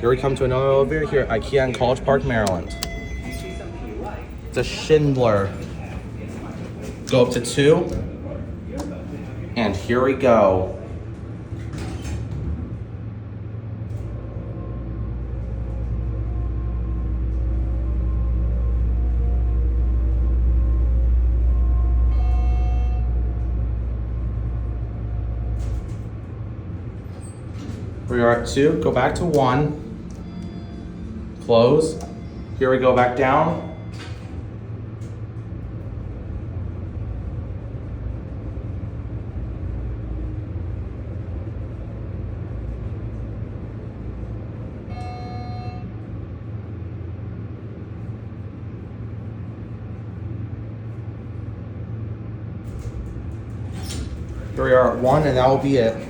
Here we come to another elevator here at IKEA in College Park, Maryland. It's a Schindler. Go up to 2. And here we go. We are at 2, go back to 1, close. Here we go back down. Here we are at 1, and that will be it.